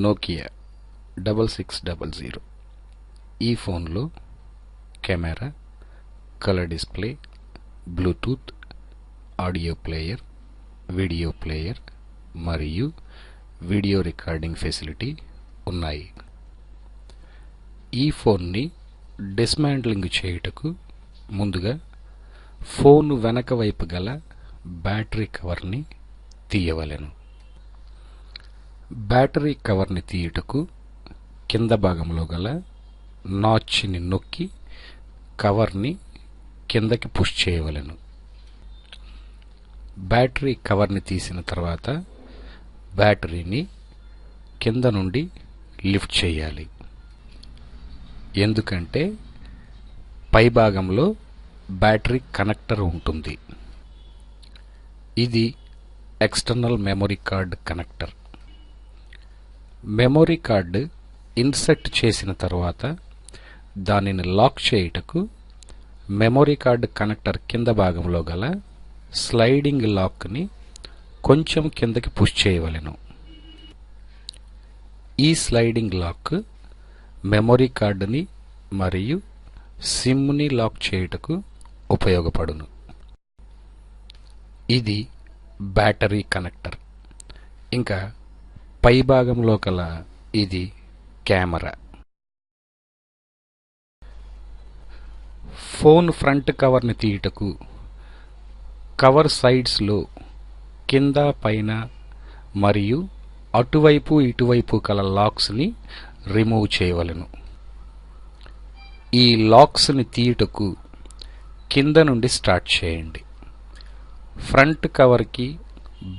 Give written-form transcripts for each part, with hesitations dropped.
Nokia 6600. ఈ ఫోన్లో camera, colour display, Bluetooth, audio player, video player మరియు వీడియో రికార్డింగ్ ఫెసిలిటీ ఉన్నాయి. ఈ ఫోన్ని డిస్మాంట్లింగ్ చేయుటకు ముందుగా ఫోన్ వెనక వైపు గల బ్యాటరీ కవర్ని తీయవలెను. బ్యాటరీ కవర్ని తీయుటకు కింద భాగంలో గల నాచ్ని నొక్కి కవర్ని కిందకి పుష్ చేయవలెను. బ్యాటరీ కవర్ని తీసిన తర్వాత బ్యాటరీని కింద నుండి లిఫ్ట్ చేయాలి. ఎందుకంటే పై భాగంలో బ్యాటరీ కనెక్టర్ ఉంటుంది. ఇది external memory card connector. Memory card insert చేసిన తర్వాత దానిని లాక్ చేయుటకు మెమరీ కార్డు కనెక్టర్ కింద భాగంలో గల స్లైడింగ్ లాక్ని కొంచెం కిందకి పుష్ చేయవలెను. ఈ స్లైడింగ్ లాక్ మెమరీ కార్డుని మరియు సిమ్ని లాక్ చేయుటకు ఉపయోగపడును. ఇది బ్యాటరీ కనెక్టర్. ఇంకా పై భాగంలో గల ఇది కెమెరా. ఫోన్ ఫ్రంట్ కవర్ని తీయుటకు కవర్ సైడ్స్లో కింద పైన మరియు అటువైపు ఇటువైపు గల లాక్స్ని రిమూవ్ చేయవలెను. ఈ లాక్స్ని తీయుటకు కింద నుండి స్టార్ట్ చేయండి. ఫ్రంట్ కవర్కి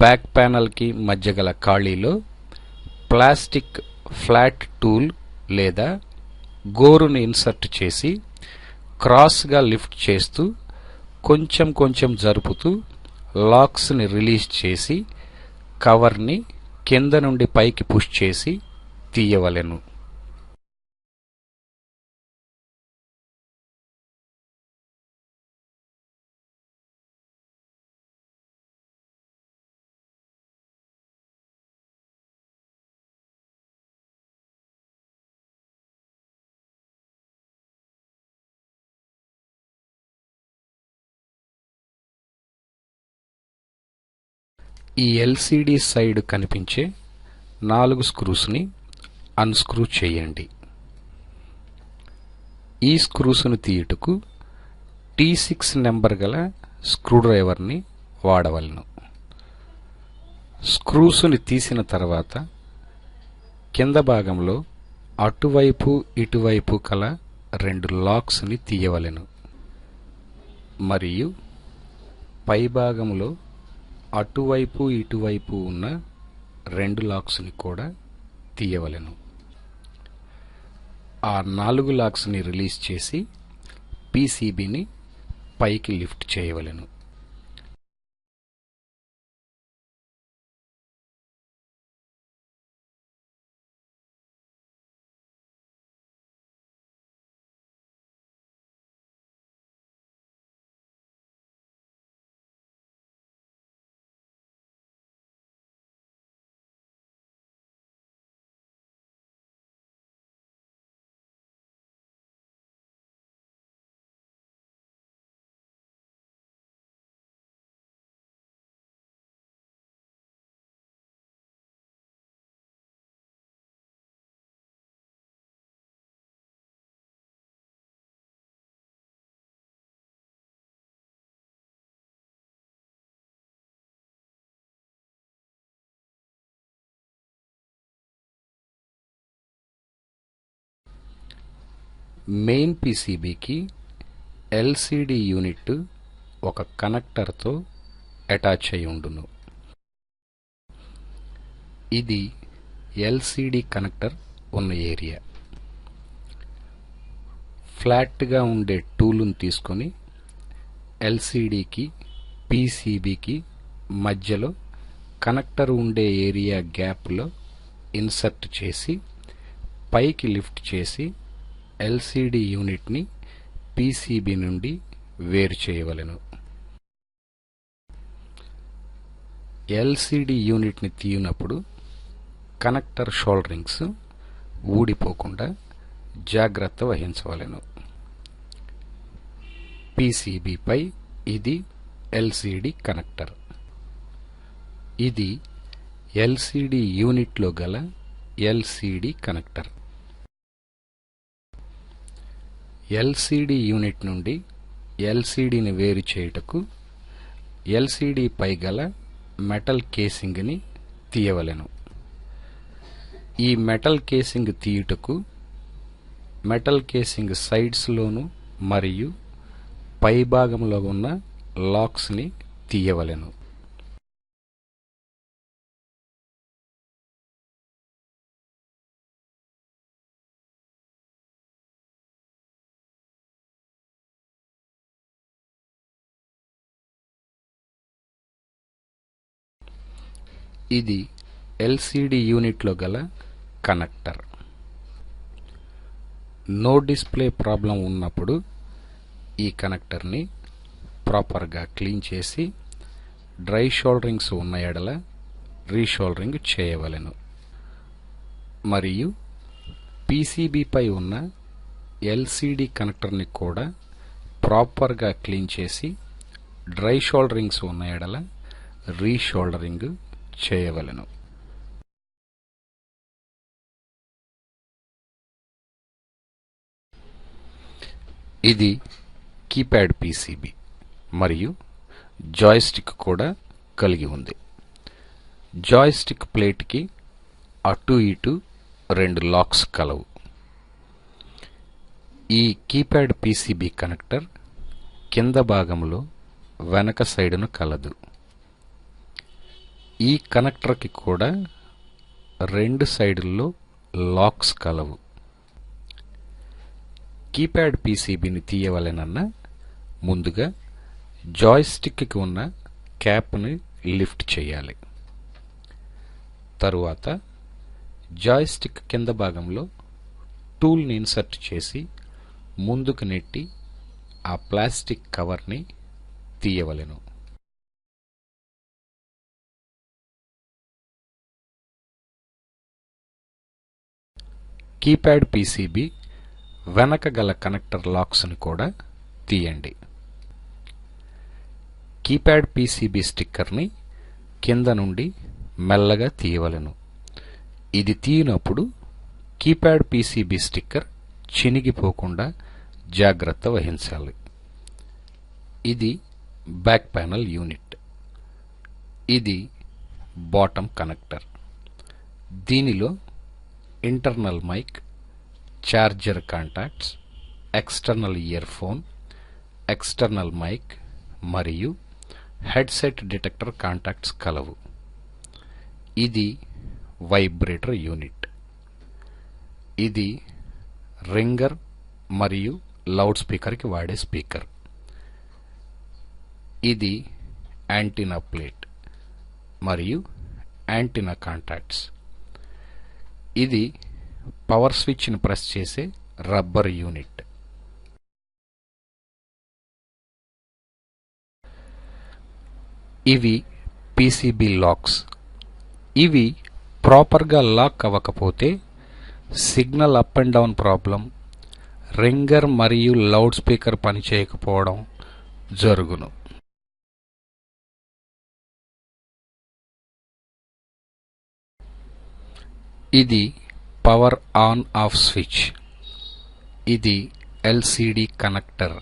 బ్యాక్ ప్యానల్కి మధ్య గల ఖాళీలో ప్లాస్టిక్ ఫ్లాట్ టూల్ లేదా గోరుని ఇన్సర్ట్ చేసి క్రాస్గా లిఫ్ట్ చేస్తూ కొంచెం కొంచెం జరుపుతూ లాక్స్ని రిలీజ్ చేసి కవర్ని కింద నుండి పైకి పుష్ చేసి తీయవలెను. ఈ ఎల్సిడి సైడ్ కనిపించే 4 స్క్రూస్ని అన్స్క్రూ చేయండి. ఈ స్క్రూస్ను తీయుటకు T6 నెంబర్ గల స్క్రూడ్రైవర్ని వాడవలెను. స్క్రూస్ని తీసిన తర్వాత కింద భాగంలో అటువైపు ఇటువైపు గల 2 లాక్స్ని తీయవలెను మరియు పై భాగంలో అటువైపు ఇటువైపు ఉన్న 2 లాక్స్ని కూడా తీయవలెను. ఆ 4 లాక్స్ని రిలీజ్ చేసి పీసీబీని పైకి లిఫ్ట్ చేయవలెను. మెయిన్ పీసీబీకి ఎల్సిడి యూనిట్ ఒక కనెక్టర్తో అటాచ్ అయి ఉండును. ఇది ఎల్సిడి కనెక్టర్ ఉన్న ఏరియా. ఫ్లాట్గా ఉండే టూలును తీసుకొని ఎల్సిడికి పీసీబీకి మధ్యలో కనెక్టర్ ఉండే ఏరియా గ్యాప్లో ఇన్సర్ట్ చేసి పైకి లిఫ్ట్ చేసి ఎల్సిడి యూనిట్ని పీసీబీ నుండి వేరు చేయవలెను. ఎల్సిడి యూనిట్ని తీయనప్పుడు కనెక్టర్ షోల్డరింగ్స్ ఊడిపోకుండా జాగ్రత్త వహించవలెను. పీసీబీపై ఇది ఎల్సిడి కనెక్టర్. ఇది ఎల్సిడి యూనిట్లో గల ఎల్సిడి కనెక్టర్. ఎల్సిడి యూనిట్ నుండి ఎల్సిడిని వేరు చేయుటకు ఎల్సిడి పై గల మెటల్ కేసింగ్ని తీయవలెను. ఈ మెటల్ కేసింగ్ తీయుటకు మెటల్ కేసింగ్ సైడ్స్లోను మరియు పై భాగంలో ఉన్న లాక్స్ని తీయవలెను. ఇది ఎల్సిడి యూనిట్లో గల కనెక్టర్. నో డిస్ప్లే ప్రాబ్లం ఉన్నప్పుడు ఈ కనెక్టర్ని ప్రాపర్గా క్లీన్ చేసి డ్రై షోల్డరింగ్స్ ఉన్న ఎడల రీషోల్డరింగ్ చేయవలెను. మరియు పీసీబీపై ఉన్న ఎల్సిడి కనెక్టర్ని కూడా ప్రాపర్గా క్లీన్ చేసి డ్రై షోల్డరింగ్స్ ఉన్న ఎడల రీషోల్డరింగ్ చేయవలెను. ఇది కీప్యాడ్ పీసీబీ మరియు జాయ్స్టిక్ కూడా కలిగి ఉంది. జాయ్స్టిక్ ప్లేట్కి అటు ఇటు 2 లాక్స్ కలవు. ఈ కీప్యాడ్ పీసీబీ కనెక్టర్ కింద భాగంలో వెనక సైడును కలదు. ఈ కనెక్టర్కి కూడా 2 సైడుల్లో లాక్స్ కలవు. కీప్యాడ్ పీసీబీని తీయవలెనన్న ముందుగా జాయ్స్టిక్కి ఉన్న క్యాప్ని లిఫ్ట్ చేయాలి. తరువాత జాయ్స్టిక్ కింద భాగంలో టూల్ని ఇన్సర్ట్ చేసి ముందుకు నెట్టి ఆ ప్లాస్టిక్ కవర్ని తీయవలెను. కీప్యాడ్ పీసీబీ వెనక గల కనెక్టర్ లాక్స్ని కూడా తీయండి. కీప్యాడ్ పీసీబీ స్టిక్కర్ని కింద నుండి మెల్లగా తీయవలెను. ఇది తీయనప్పుడు కీప్యాడ్ పీసీబీ స్టిక్కర్ చినిగిపోకుండా జాగ్రత్త వహించాలి. ఇది బ్యాక్ ప్యానల్ యూనిట్. ఇది బాటమ్ కనెక్టర్. దీనిలో internal mic, charger contacts, external earphone, external mic మరియు హెడ్సెట్ డిటెక్టర్ కాంటాక్ట్స్ కలవు. ఇది వైబ్రేటర్ యూనిట్. ఇది రింగర్ మరియు లౌడ్ స్పీకర్కి వాడే స్పీకర్. ఇది యాంటీనా ప్లేట్ మరియు యాంటీనా కాంటాక్ట్స్. ఇది పవర్ స్విచ్ని ప్రెస్ చేసే రబ్బర్ యూనిట్. ఇవి పీసీబీ లాక్స్. ఇవి ప్రాపర్గా లాక్ అవ్వకపోతే signal up and down problem, ringer మరియు లౌడ్ స్పీకర్ పనిచేయకపోవడం జరుగును. ఇది పవర్ ఆన్ ఆఫ్ స్విచ్. ఇది ఎల్సిడి కనెక్టర్.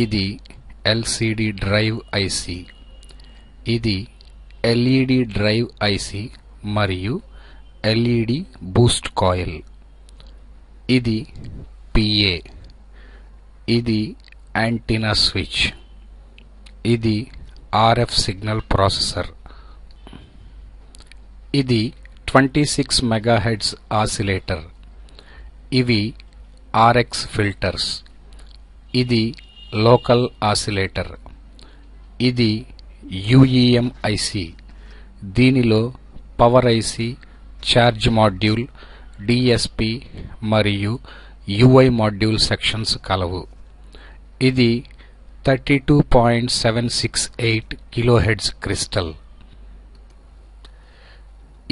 ఇది ఎల్సిడి డ్రైవ్ ఐసి. ఇది ఎల్ఈడి డ్రైవ్ ఐసి మరియు ఎల్ఈడి బూస్ట్ కాయిల్. ఇది పిఏ. ఇది యాంటీనా స్విచ్. ఇది ఆర్ఎఫ్ సిగ్నల్ ప్రాసెసర్. ఇది 26 మెగాహెర్ట్జ్ ఆసిలేటర్. ఇవి ఆర్ఎక్స్ ఫిల్టర్స్. ఇది లోకల్ ఆసిలేటర్. ఇది యుఈఎం ఐసి. దీనిలో power IC, charge module, DSP మరియు యుఐ మాడ్యూల్ సెక్షన్స్ కలవు. ఇది 32.768 కిలోహెర్ట్జ్ క్రిస్టల్.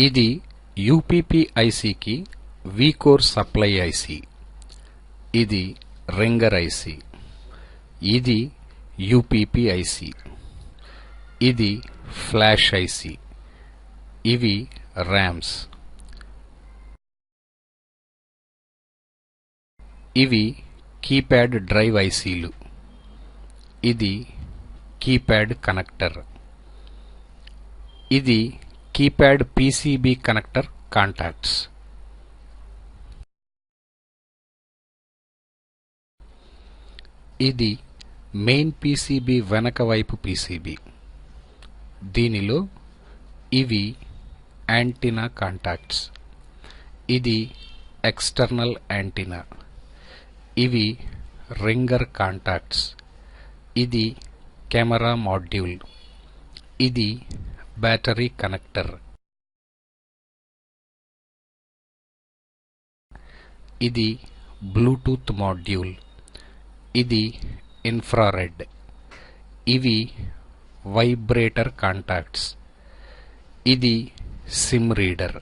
ఇది యూపీపీ ఐసీకి వీకోర్ సప్లై ఐసీ, ఇది రింగర్ ఐసీ, ఇది యూపీపీ ఐసీ, ఇది ఫ్లాష్ ఐసీ, ఇవి ర్యామ్స్, ఇవి కీప్యాడ్ డ్రైవ్ ఐసీలు, ఇది కీప్యాడ్ కనెక్టర్, ఇది కీప్యాడ్ పీసీబీ కనెక్టర్ కాంటాక్ట్స్, ఇది మెయిన్ పీసీబీ వెనక వైపు పీసీబీ, దీనిలో ఇవి యాంటీనా కాంటాక్ట్స్, ఇది ఎక్స్టర్నల్ యాంటీనా, ఇవి రింగర్ కాంటాక్ట్స్, ఇది కెమెరా మాడ్యూల్, ఇది బ్యాటరీ కనెక్టర్, ఇది బ్లూటూత్ మాడ్యూల్, ఇది ఇన్ఫ్రారెడ్, ఇవి వైబ్రేటర్ కాంటాక్ట్స్, ఇది సిమ్ రీడర్,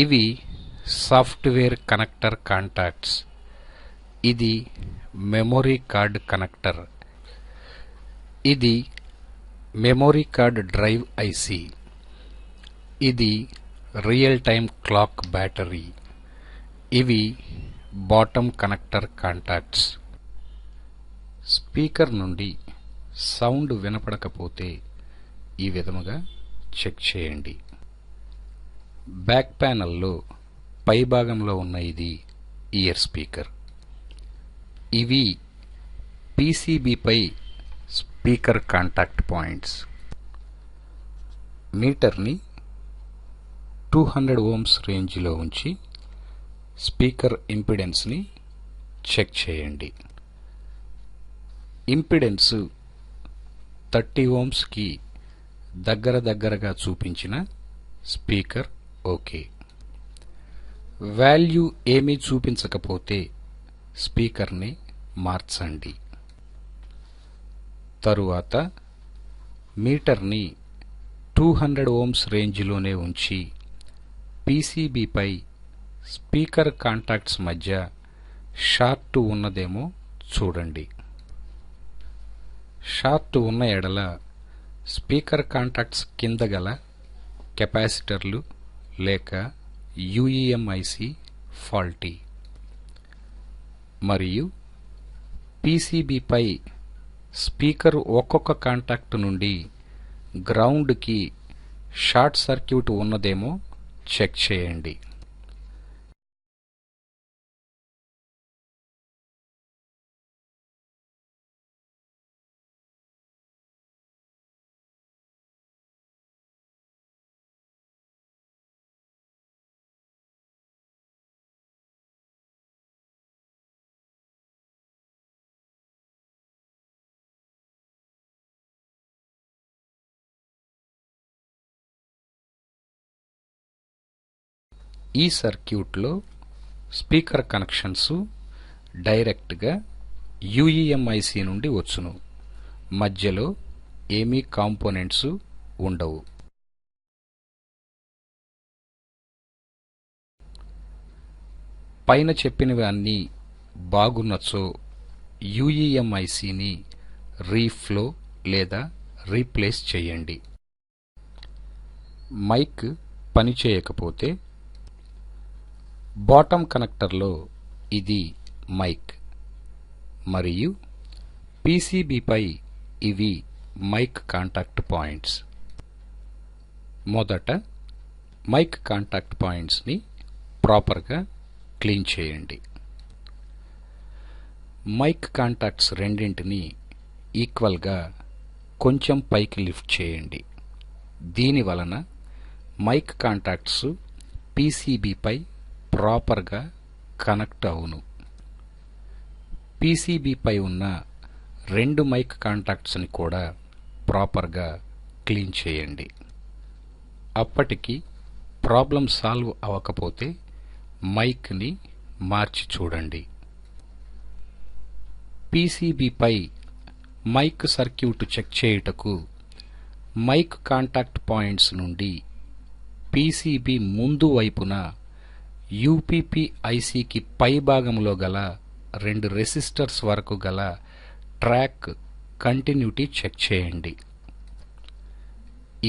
ఇవి సాఫ్ట్వేర్ కనెక్టర్ కాంటాక్ట్స్, ఇది మెమొరీ కార్డ్ కనెక్టర్, ఇది మెమొరీ కార్డ్ డ్రైవ్ ఐసీ, ఇది రియల్ టైమ్ క్లాక్ బ్యాటరీ, ఇవి బాటమ్ కనెక్టర్ కాంటాక్ట్స్. స్పీకర్ నుండి సౌండ్ వినపడకపోతే ఈ విధముగా చెక్ చేయండి. బ్యాక్ ప్యానల్లో పై భాగంలో ఉన్న ఇది ఇయర్ స్పీకర్. ఇవి పీసీబీపై స్పీకర్ కాంటాక్ట్ పాయింట్స్. మీటర్ని 200 ohms రేంజ్లో ఉంచి స్పీకర్ ఇంపిడెన్స్ని చెక్ చేయండి. ఇంపిడెన్స్ 30 ohmsకి దగ్గరగా చూపించిన స్పీకర్ ఓకే. వాల్యూ ఏమీ చూపించకపోతే స్పీకర్ని మార్చండి. తరువాత మీటర్ని 200 ohms రేంజ్లోనే ఉంచి పీసీబీపై స్పీకర్ కాంటాక్ట్స్ మధ్య షార్ట్ ఉన్నదేమో చూడండి. షార్ట్ ఉన్న ఎడల స్పీకర్ కాంటాక్ట్స్ కింద గల కెపాసిటర్లు లేక యూఈఎం ఐసి ఫాల్టీ, మరియు పీసీబీపై స్పీకర్ ఒక్కొక్క కాంటాక్ట్ నుండి గ్రౌండ్కి షార్ట్ సర్క్యూట్ ఉన్నదేమో చెక్ చేయండి. ఈ సర్క్యూట్లో స్పీకర్ కనెక్షన్స్ డైరెక్ట్గా యూఈఎం ఐసి నుండి వచ్చును. మధ్యలో ఏమీ కాంపోనెంట్స్ ఉండవు. పైన చెప్పినవి అన్నీ బాగున్నచో యూఈఎం ఐసిని రీఫ్లో లేదా రీప్లేస్ చేయండి. మైక్ పనిచేయకపోతే బాటమ్ కనెక్టర్లో ఇది మైక్ మరియు పీసీబీపై ఇవి మైక్ కాంటాక్ట్ పాయింట్స్. మొదట మైక్ కాంటాక్ట్ పాయింట్స్ని ప్రాపర్గా క్లీన్ చేయండి. మైక్ కాంటాక్ట్స్ రెండింటిని ఈక్వల్గా కొంచెం పైకి లిఫ్ట్ చేయండి. దీని వలన మైక్ కాంటాక్ట్స్ పీసీబీపై ప్రాపర్గా కనెక్ట్ అవును. పీసీబీపై ఉన్న రెండు మైక్ కాంటాక్ట్స్ని కూడా ప్రాపర్గా క్లీన్ చేయండి. అప్పటికి ప్రాబ్లం సాల్వ్ అవ్వకపోతే మైక్ని మార్చి చూడండి. పీసీబీపై మైక్ సర్క్యూట్ చెక్ చేయుటకు మైక్ కాంటాక్ట్ పాయింట్స్ నుండి పీసీబీ ముందు వైపున యూపీపీ ఐసీకి పై భాగంలో గల 2 రెసిస్టర్స్ వరకు గల ట్రాక్ కంటిన్యూటీ చెక్ చేయండి.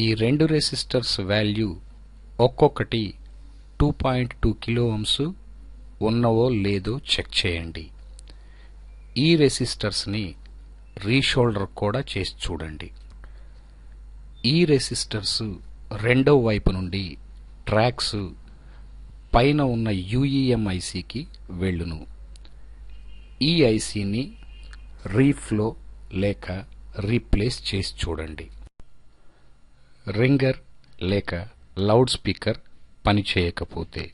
ఈ 2 రెసిస్టర్స్ వాల్యూ ఒక్కొక్కటి 2.2 కిలో ఓమ్స్ ఉన్నవో లేదో చెక్ చేయండి. ఈ రెసిస్టర్స్ని రీషోల్డర్ కూడా చేసి చూడండి. ఈ రెసిస్టర్స్ రెండవ వైపు నుండి ట్రాక్స్ పైన ఉన్న యూఈఎం ఐసీకి వెళ్ళును. ఈ ఐసీని రీఫ్లో లేక రీప్లేస్ చేసి చూడండి. రింగర్ లేక లౌడ్ స్పీకర్ పనిచేయకపోతే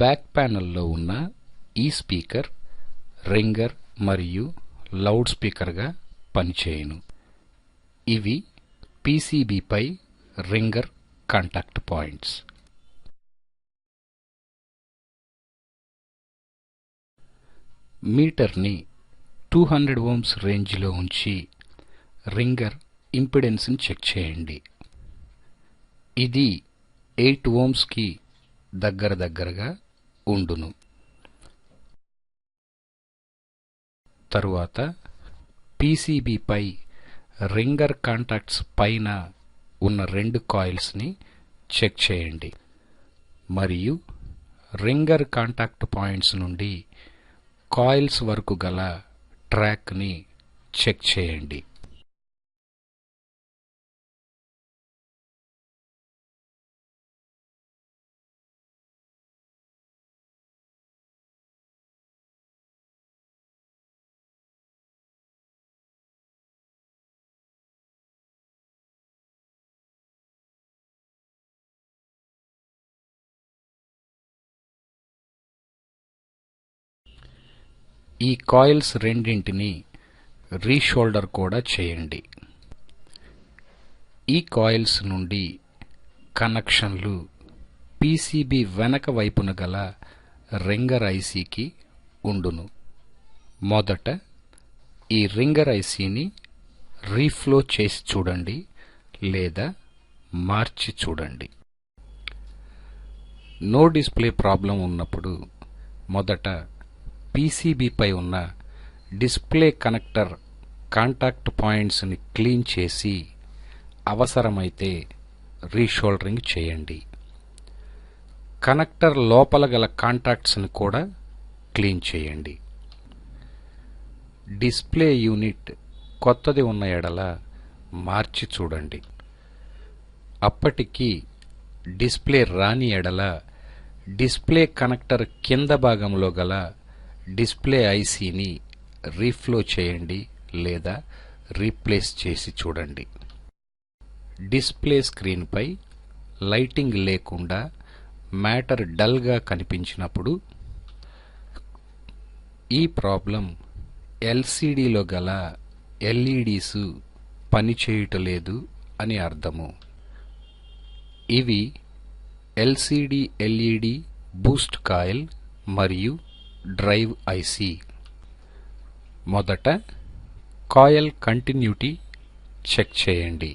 బ్యాక్ ప్యానెల్లో ఉన్న ఈ స్పీకర్ రింగర్ మరియు లౌడ్ స్పీకర్గా పనిచేయును. ఇవి పీసీబీపై రింగర్ కాంటాక్ట్ పాయింట్స్. మీటర్ని 200 ఓమ్స్ రేంజ్లో ఉంచి రింగర్ ఇంపిడెన్స్ని చెక్ చేయండి. ఇది 8 ఓమ్స్కి దగ్గరగా ఉండును. తరువాత పీసీబీపై రింగర్ కాంటాక్ట్స్ పైన ఉన్న 2 కాయిల్స్ని చెక్ చేయండి మరియు రింగర్ కాంటాక్ట్ పాయింట్స్ నుండి కాయిల్స్ వరకు గల ట్రాక్ని చెక్ చేయండి. ఈ కాయిల్స్ రెండింటిని రీషోల్డర్ కూడా చేయండి. ఈ కాయిల్స్ నుండి కనెక్షన్లు పీసీబీ వెనక వైపున గల రింగర్ ఐసీకి ఉండును. మొదట ఈ రింగర్ ఐసీని రీఫ్లో చేసి చూడండి లేదా మార్చి చూడండి. నో డిస్ప్లే ప్రాబ్లం ఉన్నప్పుడు మొదట పీసీబీపై ఉన్న డిస్ప్లే కనెక్టర్ కాంటాక్ట్ పాయింట్స్ని క్లీన్ చేసి అవసరమైతే రీషోల్డరింగ్ చేయండి. కనెక్టర్ లోపల గల కాంటాక్ట్స్ని కూడా క్లీన్ చేయండి. డిస్ప్లే యూనిట్ కొత్తది ఉన్న ఎడల మార్చి చూడండి. అప్పటికి డిస్ప్లే రాని ఎడల డిస్ప్లే కనెక్టర్ కింద భాగంలో గల డిస్ప్లే ఐసీని రీఫ్లో చేయండి లేదా రీప్లేస్ చేసి చూడండి. డిస్ప్లే స్క్రీన్పై లైటింగ్ లేకుండా మ్యాటర్ డల్గా కనిపించినప్పుడు ఈ ప్రాబ్లం ఎల్సీడీలో గల ఎల్ఈడీస్ పనిచేయటలేదు అని అర్థము. ఇవి ఎల్సీడీ ఎల్ఈడీ బూస్ట్ కాయిల్ మరియు డ్రైవ్ ఐసీ. మొదట కాయిల్ కంటిన్యూటీ చెక్ చేయండి.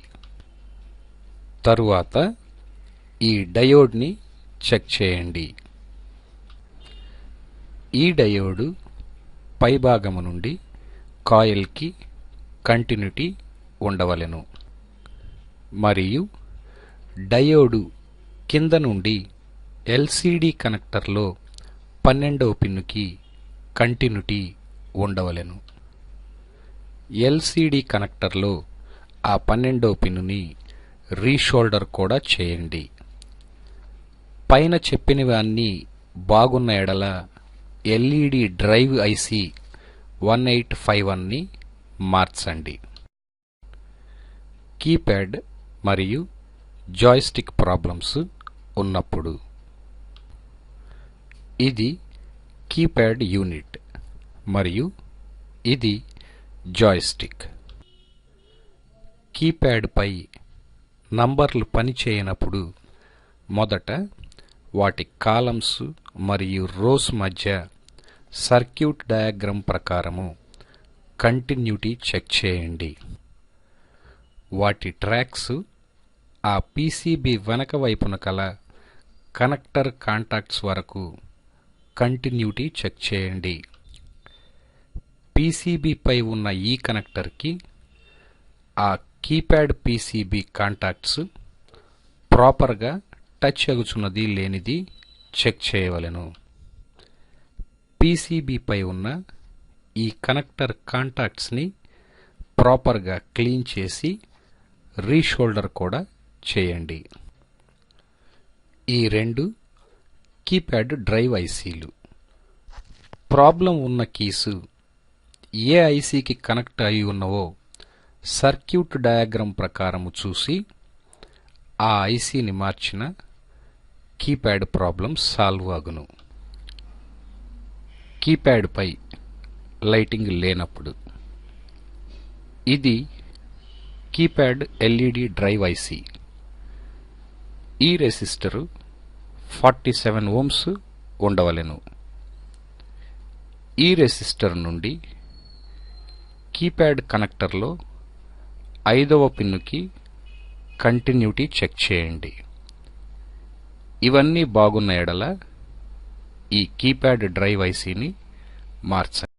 తరువాత ఈ డయోడ్ని చెక్ చేయండి. ఈ డయోడు పైభాగము నుండి కాయిల్కి కంటిన్యూటీ ఉండవలెను మరియు డయోడు కింద నుండి ఎల్సీడీ కనెక్టర్లో 12వ పిన్నుకి కంటిన్యూటీ ఉండవలెను. ఎల్సీడీ కనెక్టర్లో ఆ 12వ పిన్నుని రీషోల్డర్ కూడా చేయండి. పైన చెప్పినవి అన్నీ బాగున్న ఎడల ఎల్ఈడి డ్రైవ్ ఐసీ 1851ని మార్చండి. కీప్యాడ్ మరియు జాయ్స్టిక్ ప్రాబ్లమ్స్ ఉన్నప్పుడు ఇది కీప్యాడ్ యూనిట్ మరియు ఇది జాయ్స్టిక్. కీప్యాడ్పై నంబర్లు పనిచేయనప్పుడు మొదట వాటి కాలమ్స్ మరియు రోస్ మధ్య సర్క్యూట్ డయాగ్రామ్ ప్రకారము కంటిన్యూటీ చెక్ చేయండి. వాటి ట్రాక్స్ ఆ పీసీబీ వెనక వైపున కల కనెక్టర్ కాంటాక్ట్స్ వరకు కంటిన్యూటీ చెక్ చేయండి. పీసీబీపై ఉన్న ఈ కనెక్టర్కి ఆ కీప్యాడ్ పీసీబీ కాంటాక్ట్స్ ప్రాపర్గా టచ్ అగుచున్నది లేనిది చెక్ చేయవలెను. పీసీబీపై ఉన్న ఈ కనెక్టర్ కాంటాక్ట్స్ని ప్రాపర్గా క్లీన్ చేసి రీషోల్డర్ కూడా చేయండి. ఈ రెండు కీప్యాడ్ డ్రైవ్ ఐసీలు. ప్రాబ్లం ఉన్న కీసు ఏ ఐసీకి కనెక్ట్ అయి ఉన్నవో సర్క్యూట్ డయాగ్రామ్ ప్రకారము చూసి ఆ ఐసీని మార్చిన కీప్యాడ్ ప్రాబ్లం సాల్వ్ అగును. కీప్యాడ్పై లైటింగ్ లేనప్పుడు ఇది కీప్యాడ్ ఎల్ఈడి డ్రైవ్ ఐసీ. ఈ రెసిస్టరు 47 ఓమ్స్ ఉండవలెను. ఈ రెసిస్టర్ నుండి కీప్యాడ్ కనెక్టర్లో 5వ పిన్నుకి కంటిన్యూటీ చెక్ చేయండి. ఇవన్నీ బాగున్న ఎడల ఈ కీప్యాడ్ డ్రైవ్ ఐసీని మార్చండి.